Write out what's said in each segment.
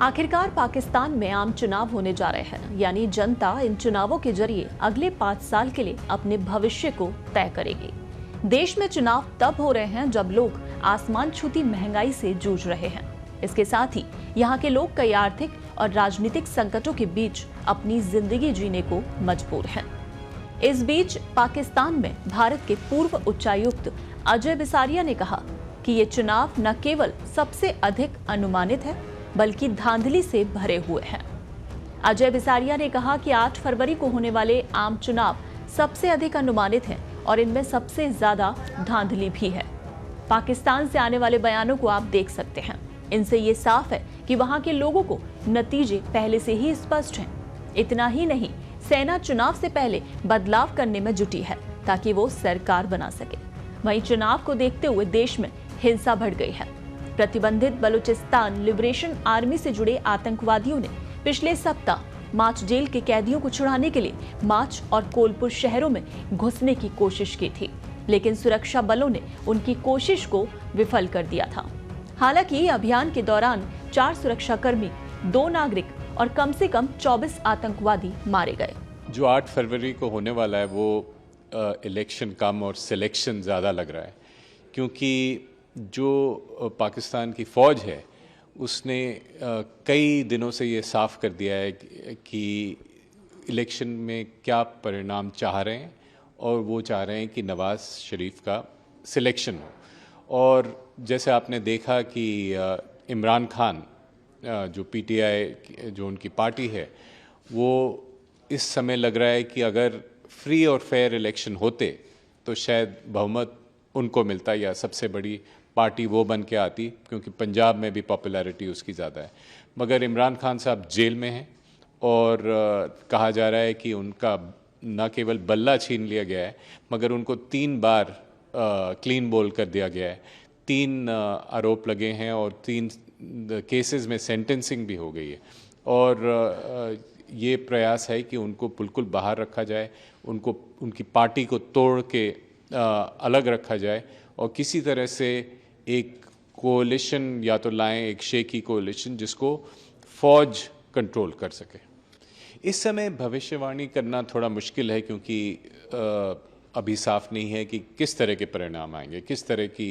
आखिरकार पाकिस्तान में आम चुनाव होने जा रहे हैं, यानी जनता इन चुनावों के जरिए अगले 5 साल के लिए अपने भविष्य को तय करेगी। देश में चुनाव तब हो रहे हैं जब लोग आसमान छूती महंगाई से जूझ रहे हैं। इसके साथ ही यहाँ के लोग कई आर्थिक और राजनीतिक संकटों के बीच अपनी जिंदगी जीने को मजबूर हैं। इस बीच पाकिस्तान में भारत के पूर्व उच्चायुक्त अजय बिसारिया ने कहा कि ये चुनाव न केवल सबसे अधिक अनुमानित है बल्कि धांधली से भरे हुए हैं। अजय बिसारिया ने कहा कि 8 फरवरी को होने वाले आम चुनाव सबसे अधिक अनुमानित हैं और इनमें सबसे ज्यादा धांधली भी है। पाकिस्तान से आने वाले बयानों को आप देख सकते हैं। इनसे ये साफ है कि वहां के लोगों को नतीजे पहले से ही स्पष्ट हैं। इतना ही नहीं, सेना चुनाव से पहले बदलाव करने में जुटी है ताकि वो सरकार बना सके। वहीं चुनाव को देखते हुए देश में हिंसा बढ़ गई है। प्रतिबंधित बलूचिस्तान लिबरेशन आर्मी से जुड़े आतंकवादियों ने पिछले सप्ताह मार्च जेल के कैदियों को छुड़ाने के लिए मार्च और कोलपुर शहरों में घुसने की कोशिश की थी, लेकिन सुरक्षा बलों ने उनकी कोशिश को विफल कर दिया था। हालांकि अभियान के दौरान 4 सुरक्षाकर्मी, 2 नागरिक और कम से कम 24 आतंकवादी मारे गए। जो 8 फरवरी को होने वाला है वो इलेक्शन कम और सिलेक्शन ज़्यादा लग रहा है, क्योंकि जो पाकिस्तान की फ़ौज है उसने कई दिनों से ये साफ कर दिया है कि इलेक्शन में क्या परिणाम चाह रहे हैं, और वो चाह रहे हैं कि नवाज़ शरीफ का सिलेक्शन हो। और जैसे आपने देखा कि इमरान खान जो पीटीआई जो उनकी पार्टी है, वो इस समय लग रहा है कि अगर फ्री और फेयर इलेक्शन होते तो शायद बहुमत उनको मिलता या सबसे बड़ी पार्टी वो बन के आती, क्योंकि पंजाब में भी पॉपुलैरिटी उसकी ज़्यादा है। मगर इमरान खान साहब जेल में हैं और कहा जा रहा है कि उनका न केवल बल्ला छीन लिया गया है मगर उनको 3 बार क्लीन बोल कर दिया गया है। 3 आरोप लगे हैं और 3 केसेस में सेंटेंसिंग भी हो गई है। और ये प्रयास है कि उनको बिल्कुल बाहर रखा जाए, उनको उनकी पार्टी को तोड़ के अलग रखा जाए और किसी तरह से एक कोalition या तो लाएं, एक शेकी कोalition जिसको फौज कंट्रोल कर सके। इस समय भविष्यवाणी करना थोड़ा मुश्किल है, क्योंकि अभी साफ नहीं है कि किस तरह के परिणाम आएंगे, किस तरह की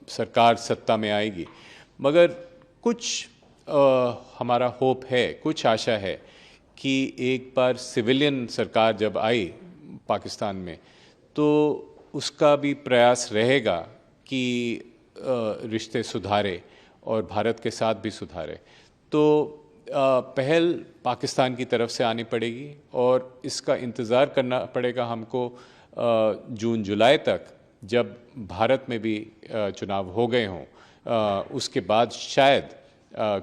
सरकार सत्ता में आएगी। मगर कुछ हमारा होप है, कुछ आशा है कि एक बार सिविलियन सरकार जब आई पाकिस्तान में तो उसका भी प्रयास रहेगा कि रिश्ते सुधारे और भारत के साथ भी सुधारे। तो पहल पाकिस्तान की तरफ से आनी पड़ेगी और इसका इंतज़ार करना पड़ेगा हमको जून जुलाई तक, जब भारत में भी चुनाव हो गए हों। उसके बाद शायद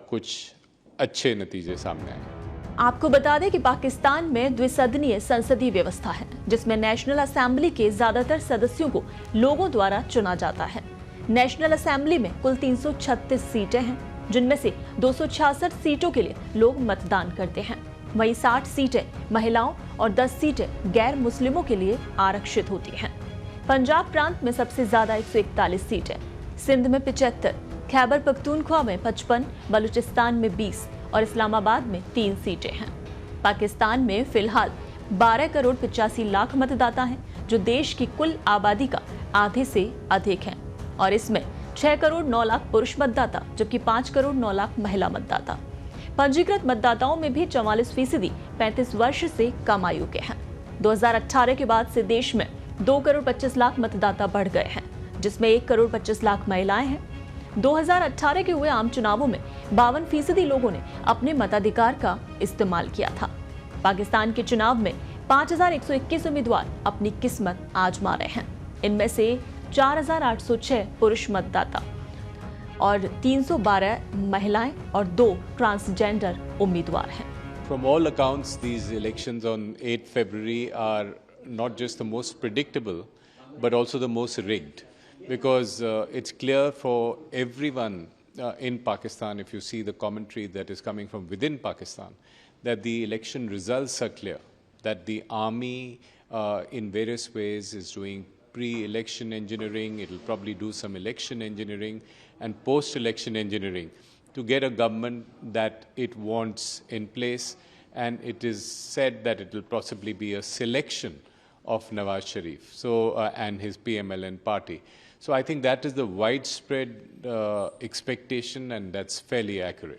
कुछ अच्छे नतीजे सामने आए। आपको बता दें कि पाकिस्तान में द्विसदनीय संसदीय व्यवस्था है, जिसमें नेशनल असेंबली के ज्यादातर सदस्यों को लोगों द्वारा चुना जाता है। नेशनल असेंबली में कुल 336 सीटें हैं, जिनमें से 266 सीटों के लिए लोग मतदान करते हैं। वहीं 60 सीटें महिलाओं और 10 सीटें गैर मुस्लिमों के लिए आरक्षित होती हैं। पंजाब प्रांत में सबसे ज्यादा 141 सीटें, सिंध में 75, खैबर पख्तूनख्वा में 55, बलूचिस्तान में 20 और इस्लामाबाद में 3 सीटें हैं। पाकिस्तान में फिलहाल 12 करोड़ 85 लाख मतदाता हैं, जो देश की कुल आबादी का आधे से अधिक हैं। और इसमें 6 करोड़ 9 लाख पुरुष मतदाता, जबकि 5 करोड़ 9 लाख महिला मतदाता। पंजीकृत मतदाताओं में भी 44% 35 वर्ष से कम आयु के हैं। 2018 के बाद से देश में 2 करोड़ 25 लाख मतदाता बढ़ गए हैं, जिसमें 1 करोड़ 25 लाख महिलाएं हैं। 2018 के हुए आम चुनावों में 52% लोगों ने अपने मताधिकार का इस्तेमाल किया था। पाकिस्तान के चुनाव में 5121 उम्मीदवार अपनी किस्मत आजमा रहे हैं। इनमें से 4806 पुरुष मतदाता और 312 महिलाएं और 2 ट्रांसजेंडर उम्मीदवार हैं। From all accounts, these elections on 8 February are not just the most predictable, but also the most rigged. Because it's clear for everyone in Pakistan, if you see the commentary that is coming from within Pakistan, that the election results are clear, that the army in various ways is doing pre-election engineering, it will probably do some election engineering and post-election engineering to get a government that it wants in place, and it is said that it will possibly be a selection of Nawaz Sharif and his PMLN party. So I think that is the widespread expectation, and that's fairly accurate.